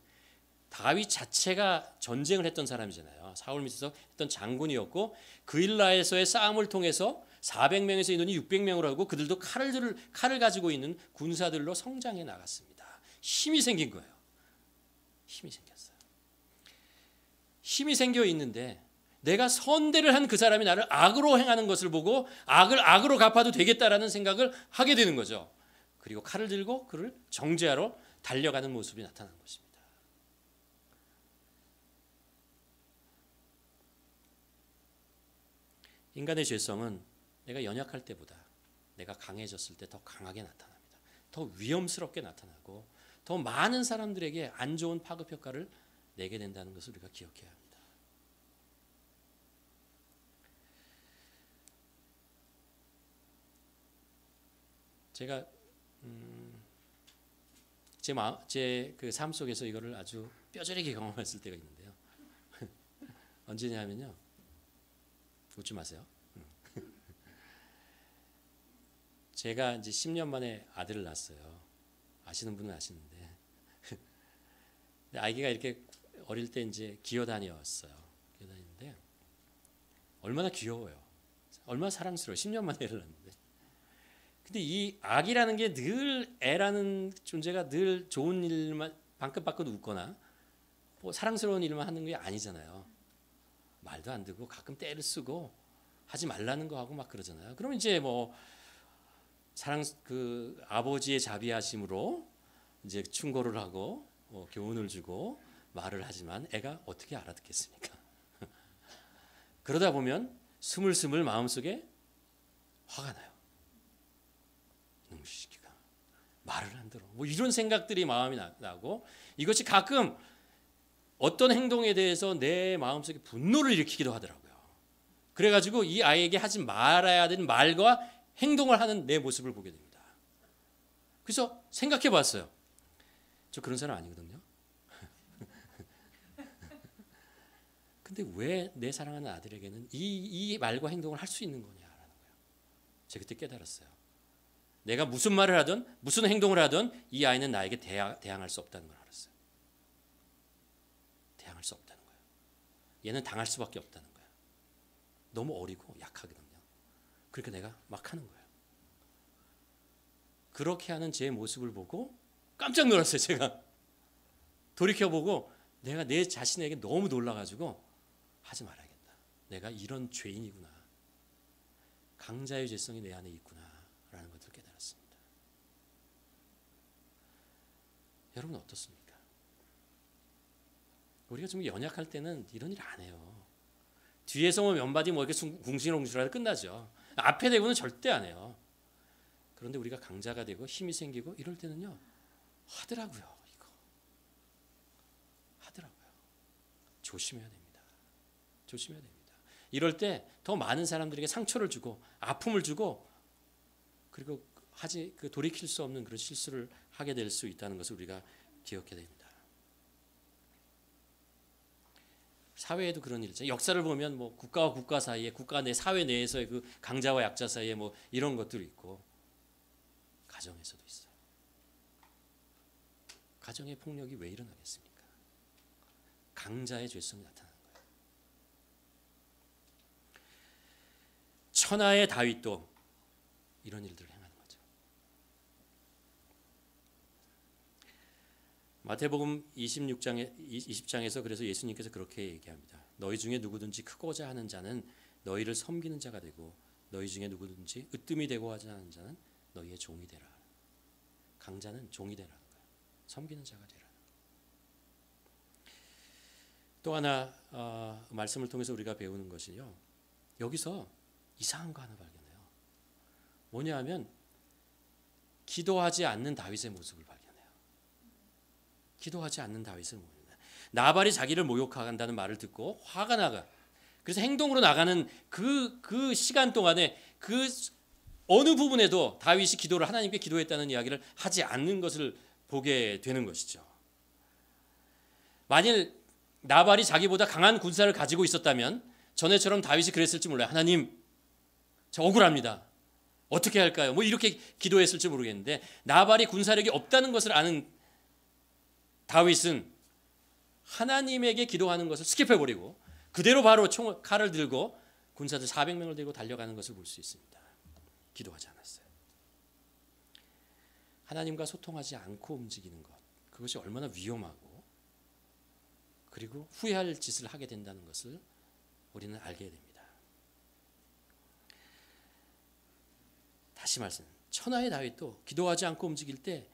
다윗 자체가 전쟁을 했던 사람이잖아요. 사울 밑에서 했던 장군이었고 그일라에서의 싸움을 통해서 400명에서 인원이 600명으로 하고 그들도 칼을 가지고 있는 군사들로 성장해 나갔습니다. 힘이 생긴 거예요. 힘이 생겼어요. 힘이 생겨 있는데 내가 선대를 한 그 사람이 나를 악으로 행하는 것을 보고 악을 악으로 갚아도 되겠다라는 생각을 하게 되는 거죠. 그리고 칼을 들고 그를 정죄하러 달려가는 모습이 나타난 것입니다. 인간의 죄성은 내가 연약할 때보다 내가 강해졌을 때 더 강하게 나타납니다. 더 위험스럽게 나타나고 더 많은 사람들에게 안 좋은 파급 효과를 내게 된다는 것을 우리가 기억해야 합니다. 제가 제 그 삶 속에서 이거를 아주 뼈저리게 경험했을 때가 있는데요. 언제냐면요. 웃지 마세요. 제가 이제 10년 만에 아들을 낳았어요. 아시는 분은 아시는데 아기가 이렇게 어릴 때 이제 기어다녔어요. 기어다니는데 얼마나 귀여워요. 얼마나 사랑스러워요. 10년 만에 애를 낳았는데. 근데 이 아기라는 게 늘 애라는 존재가 늘 좋은 일만 방긋방긋 웃거나 뭐 사랑스러운 일만 하는 게 아니잖아요. 말도 안 듣고 가끔 떼를 쓰고 하지 말라는 거 하고 막 그러잖아요. 그러면 이제 뭐 그 아버지의 자비하심으로 이제 충고를 하고 교훈을 주고 말을 하지만 애가 어떻게 알아듣겠습니까? 그러다 보면 스물스물 마음속에 화가 나요. 이놈 시끼가 말을 안 들어. 뭐 이런 생각들이 마음이 나고 이것이 가끔 어떤 행동에 대해서 내 마음속에 분노를 일으키기도 하더라고요. 그래가지고 이 아이에게 하지 말아야 되는 말과 행동을 하는 내 모습을 보게 됩니다. 그래서 생각해 봤어요. 저 그런 사람 아니거든요. 근데 왜 내 사랑하는 아들에게는 이 말과 행동을 할 수 있는 거냐라는 거예요. 제가 그때 깨달았어요. 내가 무슨 말을 하든 무슨 행동을 하든 이 아이는 나에게 대항할 수 없다는 걸 알았어요. 대항할 수 없다는 거예요. 얘는 당할 수밖에 없다는 거예요. 너무 어리고 약하거든요. 그러니까 내가 막 하는 거예요. 그렇게 하는 제 모습을 보고 깜짝 놀랐어요. 제가 돌이켜보고 내가 내 자신에게 너무 놀라가지고 하지 말아야겠다. 내가 이런 죄인이구나. 강자의 죄성이 내 안에 있구나 라는 것을 깨달았습니다. 여러분 어떻습니까? 우리가 좀 연약할 때는 이런 일 안 해요. 뒤에서 뭐 몇 마디 뭐 이렇게 궁시렁궁시렁 끝나죠. 앞에 대고는 절대 안 해요. 그런데 우리가 강자가 되고 힘이 생기고 이럴 때는요 하더라고요. 이거 하더라고요. 조심해야 됩니다. 조심해야 됩니다. 이럴 때 더 많은 사람들에게 상처를 주고 아픔을 주고 그리고 돌이킬 수 없는 그런 실수를 하게 될 수 있다는 것을 우리가 기억해야 됩니다. 사회에도 그런 일 있잖아요. 역사를 보면 뭐 국가와 국가 사이에, 국가 내 사회 내에서의 그 강자와 약자 사이에 뭐 이런 것들이 있고, 가정에서도 있어요. 가정의 폭력이 왜 일어나겠습니까? 강자의 죄성이 나타나는 거예요. 천하의 다윗도 이런 일들을 행하는 거죠. 마태복음 20장에서 그래서 예수님께서 그렇게 얘기합니다. 너희 중에 누구든지 크고자 하는 자는 너희를 섬기는 자가 되고, 너희 중에 누구든지 으뜸이 되고 하지 않는 자는 너희의 종이 되라. 강자는 종이 되라는 거예요. 섬기는 자가 되라. 또 하나 말씀을 통해서 우리가 배우는 것은요, 여기서 이상한 거 하나 발견해요. 뭐냐 하면 기도하지 않는 다윗의 모습을 발견해요. 기도하지 않는 다윗을 모습. 나발이 자기를 모욕한다는 말을 듣고 화가 나가. 그래서 행동으로 나가는 그 시간 동안에 그 어느 부분에도 다윗이 기도를 하나님께 기도했다는 이야기를 하지 않는 것을 보게 되는 것이죠. 만일 나발이 자기보다 강한 군사를 가지고 있었다면 전에처럼 다윗이 그랬을지 몰라요. 하나님, 저 억울합니다. 어떻게 할까요? 뭐 이렇게 기도했을지 모르겠는데, 나발이 군사력이 없다는 것을 아는 다윗은 하나님에게 기도하는 것을 스킵해버리고 그대로 바로 칼을 들고 군사들 400명을 들고 달려가는 것을 볼 수 있습니다. 기도하지 않았어요. 하나님과 소통하지 않고 움직이는 것, 그것이 얼마나 위험하고 그리고 후회할 짓을 하게 된다는 것을 우리는 알게 됩니다. 다시 말씀, 천하의 다윗도 기도하지 않고 움직일 때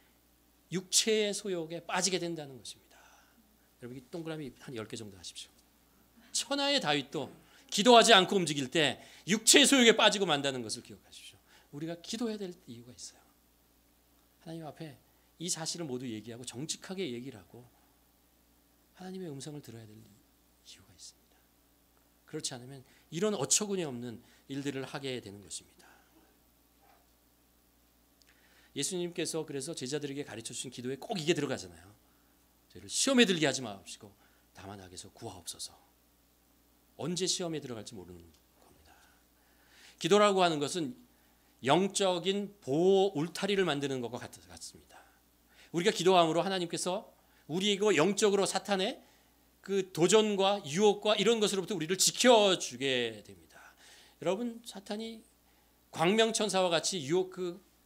육체의 소욕에 빠지게 된다는 것입니다. 여러분, 동그라미 한 10개 정도 하십시오. 천하의 다윗도 기도하지 않고 움직일 때 육체의 소욕에 빠지고 만다는 것을 기억하십시오. 우리가 기도해야 될 이유가 있어요. 하나님 앞에 이 사실을 모두 얘기하고 정직하게 얘기를 하고 하나님의 음성을 들어야 될 이유가 있습니다. 그렇지 않으면 이런 어처구니 없는 일들을 하게 되는 것입니다. 예수님께서 그래서 제자들에게 가르쳐 주신 기도에 꼭 이게 들어가잖아요. 저희를 시험에 들게 하지 마옵시고 다만 악에서 구하옵소서. 언제 시험에 들어갈지 모르는 겁니다. 기도라고 하는 것은 영적인 보호 울타리를 만드는 것과 같습니다. 우리가 기도함으로 하나님께서 우리에게 영적으로 사탄의 그 도전과 유혹과 이런 것으로부터 우리를 지켜주게 됩니다. 여러분, 사탄이 광명천사와 같이 유혹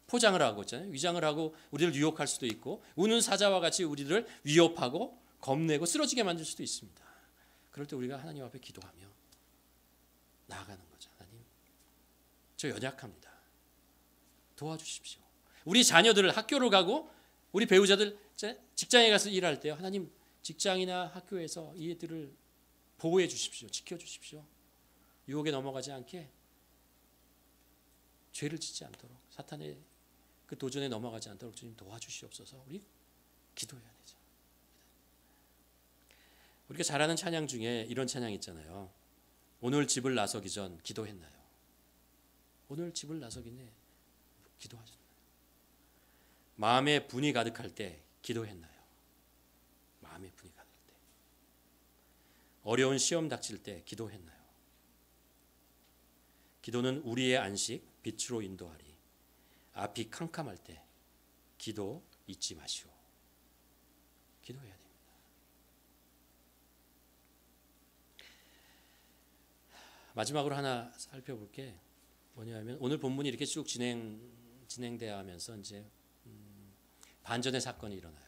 포장을 하고 있잖아요. 위장을 하고 우리를 유혹할 수도 있고, 우는 사자와 같이 우리를 위협하고 겁내고 쓰러지게 만들 수도 있습니다. 그럴 때 우리가 하나님 앞에 기도하며 나아가는 거죠. 하나님, 저 연약합니다. 도와주십시오. 우리 자녀들을 학교를 가고 우리 배우자들 직장에 가서 일할 때요, 하나님, 직장이나 학교에서 이 애들을 보호해 주십시오. 지켜주십시오. 유혹에 넘어가지 않게, 죄를 짓지 않도록, 사탄의 그 도전에 넘어가지 않도록 주님 도와주시옵소서. 우리 기도해야 되죠. 우리가 잘 아는 찬양 중에 이런 찬양 있잖아요. 오늘 집을 나서기 전 기도했나요? 오늘 집을 나서기 전에 기도하셨나요? 마음에 분이 가득할 때 기도했나요? 마음에 분이 가득할 때. 어려운 시험 닥칠 때 기도했나요? 기도는 우리의 안식, 빛으로 인도하리. 앞이 캄캄할 때 기도 잊지 마시오. 기도해야 됩니다. 마지막으로 하나 살펴볼 게 뭐냐면, 오늘 본문이 이렇게 쭉 진행되어 하면서 이제 반전의 사건이 일어나요.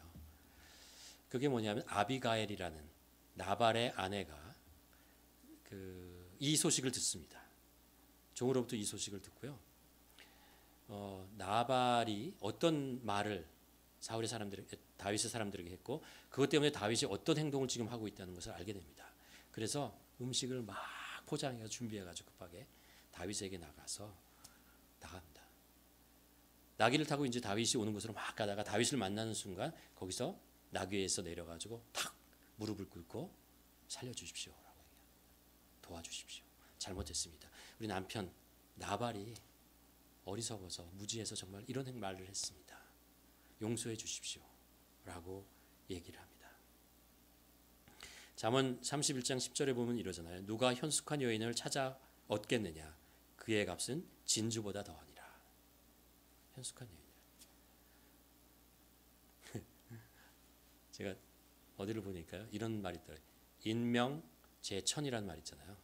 그게 뭐냐면, 아비가엘이라는 나발의 아내가 이 소식을 듣습니다. 종으로부터 이 소식을 듣고요. 나발이 어떤 말을 다윗의 사람들에게 했고, 그것 때문에 다윗이 어떤 행동을 지금 하고 있다는 것을 알게 됩니다. 그래서 음식을 막 포장해서 준비해가지고 급하게 다윗에게 나갑니다. 나귀를 타고 이제 다윗이 오는 곳으로 막 가다가 다윗을 만나는 순간 거기서 나귀에서 내려가지고 탁 무릎을 꿇고 살려주십시오라고 얘기해요. 도와주십시오. 잘못했습니다. 우리 남편 나발이 어리석어서 무지해서 정말 이런 말을 했습니다. 용서해 주십시오 라고 얘기를 합니다. 잠언 31장 10절에 보면 이러잖아요. 누가 현숙한 여인을 찾아 얻겠느냐. 그의 값은 진주보다 더하니라. 현숙한 여인. 제가 어디를 보니까요. 이런 말이 있더라고요. 인명재천이라는 말 있잖아요.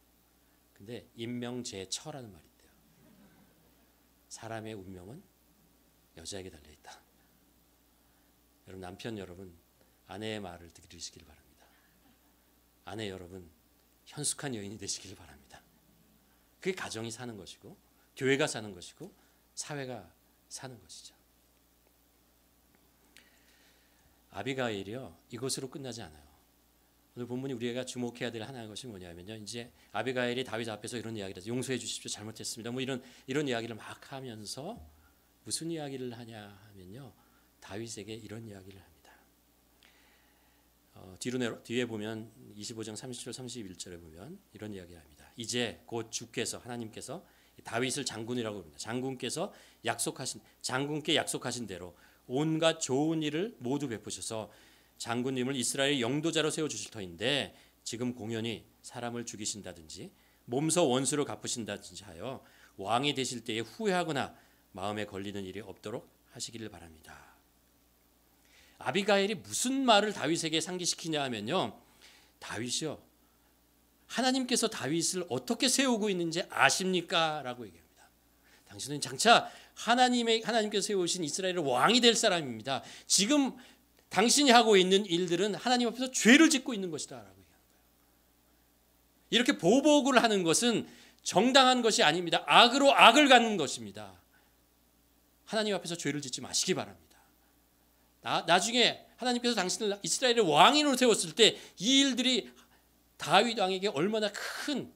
근데 인명재처라는 말이 있대요. 사람의 운명은 여자에게 달려있다. 여러분, 남편 여러분, 아내의 말을 들으시길 바랍니다. 아내 여러분, 현숙한 여인이 되시길 바랍니다. 그게 가정이 사는 것이고 교회가 사는 것이고 사회가 사는 것이죠. 아비가일이요, 이것으로 끝나지 않아요. 오늘 본문이 우리가 주목해야 될 하나의 것이 뭐냐면요, 이제 아비가일이 다윗 앞에서 이런 이야기를 해서 용서해 주십시오, 잘못했습니다, 뭐 이런 이야기를 막 하면서 무슨 이야기를 하냐 하면요, 다윗에게 이런 이야기를 합니다. 뒤에 보면 25장 30절 31절에 보면 이런 이야기를 합니다. 이제 곧 주께서, 하나님께서 다윗을 장군이라고 합니다. 장군께 약속하신 대로 온갖 좋은 일을 모두 베푸셔서 장군님을 이스라엘의 영도자로 세워주실 터인데, 지금 공연히 사람을 죽이신다든지 몸서 원수를 갚으신다든지 하여 왕이 되실 때에 후회하거나 마음에 걸리는 일이 없도록 하시기를 바랍니다. 아비가일이 무슨 말을 다윗에게 상기시키냐 하면요, 다윗이요, 하나님께서 다윗을 어떻게 세우고 있는지 아십니까? 라고 얘기합니다. 당신은 장차 하나님께서 세우신 이스라엘의 왕이 될 사람입니다. 지금 당신이 하고 있는 일들은 하나님 앞에서 죄를 짓고 있는 것이다 라고 얘기하는 거예요. 이렇게 보복을 하는 것은 정당한 것이 아닙니다. 악으로 악을 갚는 것입니다. 하나님 앞에서 죄를 짓지 마시기 바랍니다. 나중에 하나님께서 당신을 이스라엘의 왕인으로 세웠을 때 이 일들이 다윗 왕에게 얼마나 큰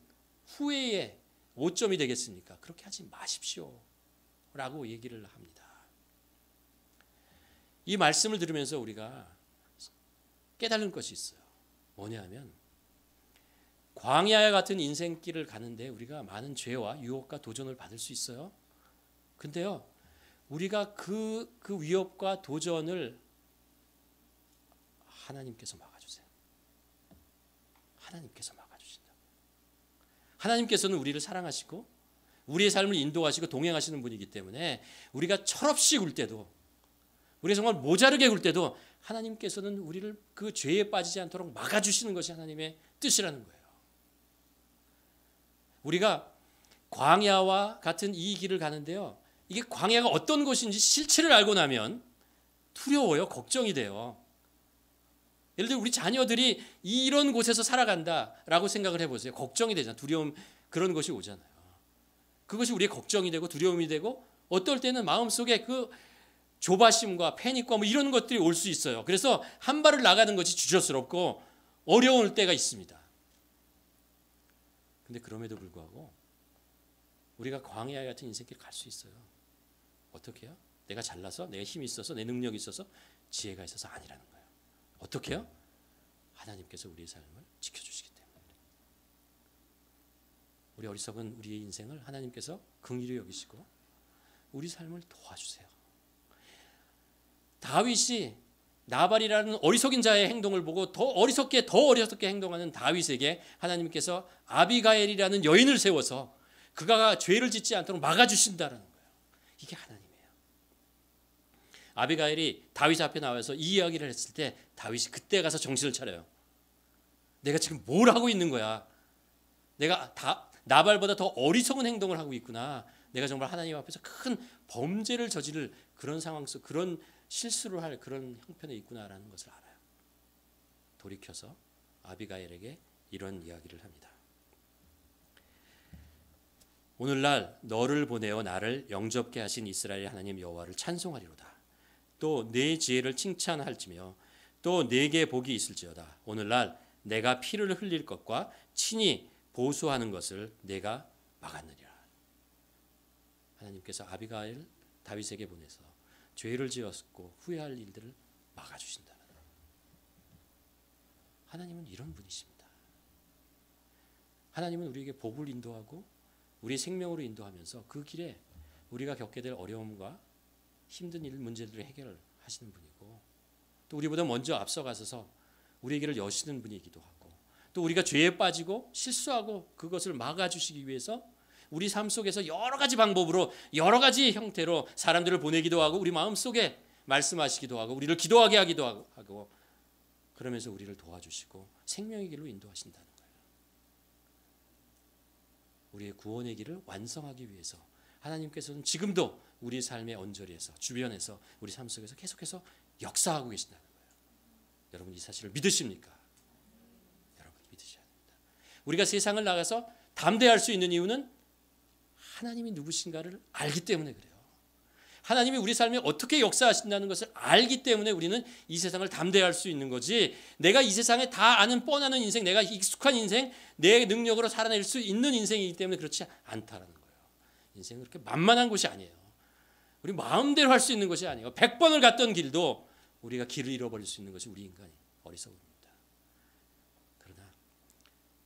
후회의 오점이 되겠습니까? 그렇게 하지 마십시오 라고 얘기를 합니다. 이 말씀을 들으면서 우리가 깨달은 것이 있어요. 뭐냐 하면, 광야 같은 인생길을 가는데 우리가 많은 죄와 유혹과 도전을 받을 수 있어요. 근데요, 우리가 그 위협과 도전을 하나님께서 막아주세요. 하나님께서 막아주신다. 하나님께서는 우리를 사랑하시고 우리의 삶을 인도하시고 동행하시는 분이기 때문에 우리가 철없이 굴 때도, 우리가 정말 모자르게 굴 때도 하나님께서는 우리를 그 죄에 빠지지 않도록 막아주시는 것이 하나님의 뜻이라는 거예요. 우리가 광야와 같은 이 길을 가는데요, 이게 광야가 어떤 곳인지 실체를 알고 나면 두려워요. 걱정이 돼요. 예를 들어 우리 자녀들이 이런 곳에서 살아간다라고 생각을 해보세요. 걱정이 되잖아요. 두려움, 그런 것이 오잖아요. 그것이 우리의 걱정이 되고 두려움이 되고, 어떨 때는 마음속에 그 조바심과 패닉과 뭐 이런 것들이 올 수 있어요. 그래서 한 발을 나가는 것이 주저스럽고 어려울 때가 있습니다. 근데 그럼에도 불구하고 우리가 광야 같은 인생길 갈 수 있어요. 어떻게 해요? 내가 잘나서, 내가 힘이 있어서, 내 능력이 있어서, 지혜가 있어서 아니라는 거예요. 어떻게 해요? 하나님께서 우리의 삶을 지켜주시기 때문에. 우리 어리석은 우리의 인생을 하나님께서 긍휼히 여기시고 우리 삶을 도와주세요. 다윗이 나발이라는 어리석인 자의 행동을 보고 더 어리석게 행동하는 다윗에게 하나님께서 아비가일이라는 여인을 세워서 그가 죄를 짓지 않도록 막아주신다는 거예요. 이게 하나님이에요. 아비가일이 다윗 앞에 나와서 이 이야기를 했을 때 다윗이 그때 가서 정신을 차려요. 내가 지금 뭘 하고 있는 거야? 내가 나발보다 더 어리석은 행동을 하고 있구나. 내가 정말 하나님 앞에서 큰 범죄를 저지를 그런 상황 속, 그런 실수를 할 그런 형편에 있구나라는 것을 알아요. 돌이켜서 아비가일에게 이런 이야기를 합니다. 오늘날 너를 보내어 나를 영접게 하신 이스라엘 하나님 여호와를 찬송하리로다. 또 내 지혜를 칭찬할지며 또 내게 복이 있을지어다. 오늘날 내가 피를 흘릴 것과 친히 보수하는 것을 내가 막았느니라. 하나님께서 아비가일 다윗에게 보내서 죄를 지었고 후회할 일들을 막아주신다. 하나님은 이런 분이십니다. 하나님은 우리에게 복을 인도하고 우리 생명으로 인도하면서 그 길에 우리가 겪게 될 어려움과 힘든 일, 문제들을 해결하시는 분이고, 또 우리보다 먼저 앞서가셔서 우리의 길을 여시는 분이기도 하고, 또 우리가 죄에 빠지고 실수하고 그것을 막아주시기 위해서 우리 삶 속에서 여러 가지 방법으로 여러 가지 형태로 사람들을 보내기도 하고 우리 마음속에 말씀하시기도 하고 우리를 기도하게 하기도 하고 그러면서 우리를 도와주시고 생명의 길로 인도하신다는 거예요. 우리의 구원의 길을 완성하기 위해서 하나님께서는 지금도 우리 삶의 언저리에서 주변에서 우리 삶 속에서 계속해서 역사하고 계신다는 거예요. 여러분 이 사실을 믿으십니까? 여러분 믿으셔야 됩니다. 우리가 세상을 나가서 담대할 수 있는 이유는 하나님이 누구신가를 알기 때문에 그래요. 하나님이 우리 삶에 어떻게 역사하신다는 것을 알기 때문에 우리는 이 세상을 담대할 수 있는 거지, 내가 이 세상에 다 아는 뻔하는 인생, 내가 익숙한 인생, 내 능력으로 살아낼 수 있는 인생이기 때문에 그렇지 않다라는 거예요. 인생은 그렇게 만만한 곳이 아니에요. 우리 마음대로 할 수 있는 것이 아니에요. 100번을 갔던 길도 우리가 길을 잃어버릴 수 있는 것이 우리 인간이 어리석음입니다. 그러나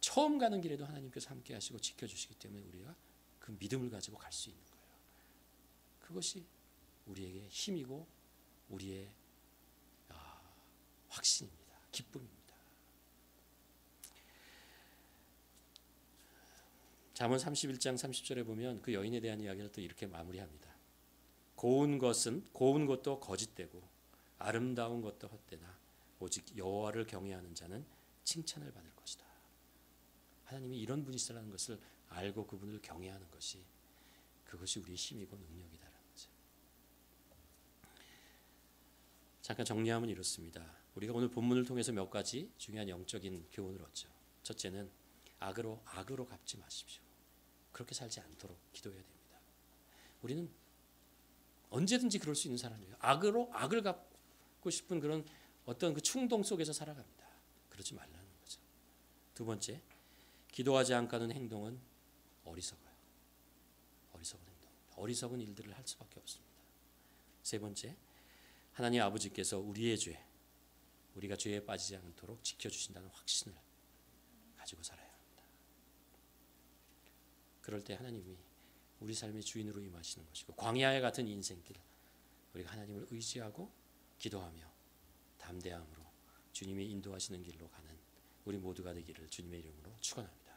처음 가는 길에도 하나님께서 함께 하시고 지켜주시기 때문에 우리가 그 믿음을 가지고 갈 수 있는 거예요. 그것이 우리에게 힘이고 우리의 확신입니다. 기쁨입니다. 잠언 31장 30절에 보면 그 여인에 대한 이야기를 또 이렇게 마무리합니다. 고운 것도 거짓되고 아름다운 것도 헛되나 오직 여호와를 경외하는 자는 칭찬을 받을 것이다. 하나님이 이런 분이시라는 것을 알고 그분을 경외하는 것이 그것이 우리의 힘이고 능력이다라는 거죠. 잠깐 정리하면 이렇습니다. 우리가 오늘 본문을 통해서 몇 가지 중요한 영적인 교훈을 얻죠. 첫째는 악으로 갚지 마십시오. 그렇게 살지 않도록 기도해야 됩니다. 우리는 언제든지 그럴 수 있는 사람이에요. 악으로 악을 갚고 싶은 그런 어떤 그 충동 속에서 살아갑니다. 그러지 말라는 거죠. 두 번째, 기도하지 않고 하는 행동은 어리석어요. 어리석은 행동입니다. 어리석은 일들을 할 수밖에 없습니다. 세 번째, 하나님 아버지께서 우리의 죄, 우리가 죄에 빠지지 않도록 지켜주신다는 확신을 가지고 살아야 합니다. 그럴 때 하나님이 우리 삶의 주인으로 임하시는 것이고 광야에 같은 인생길, 우리가 하나님을 의지하고 기도하며 담대함으로 주님이 인도하시는 길로 가는 우리 모두가 되기를 주님의 이름으로 축원합니다.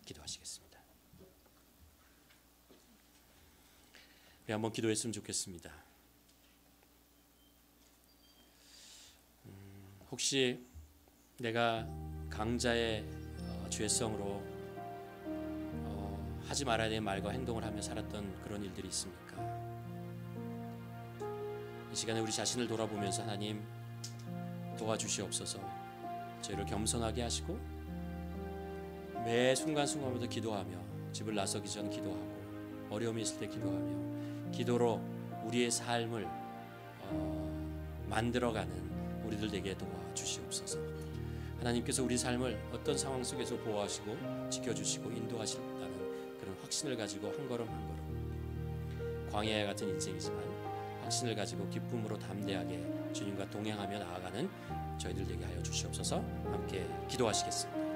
기도하시겠습니다. 우리 한번 기도했으면 좋겠습니다. 혹시 내가 강자의 죄성으로 하지 말아야 될 말과 행동을 하며 살았던 그런 일들이 있습니까? 이 시간에 우리 자신을 돌아보면서 하나님 도와주시옵소서. 저희를 겸손하게 하시고 매 순간순간마다 기도하며 집을 나서기 전 기도하고 어려움이 있을 때 기도하며 기도로 우리의 삶을 만들어가는 우리들 되게 도와주시옵소서. 하나님께서 우리 삶을 어떤 상황 속에서 보호하시고 지켜주시고 인도하신다는 그런 확신을 가지고 한 걸음 한 걸음 광야 같은 인생이지만 확신을 가지고 기쁨으로 담대하게 주님과 동행하며 나아가는 저희들 되게 하여 주시옵소서. 함께 기도하시겠습니다.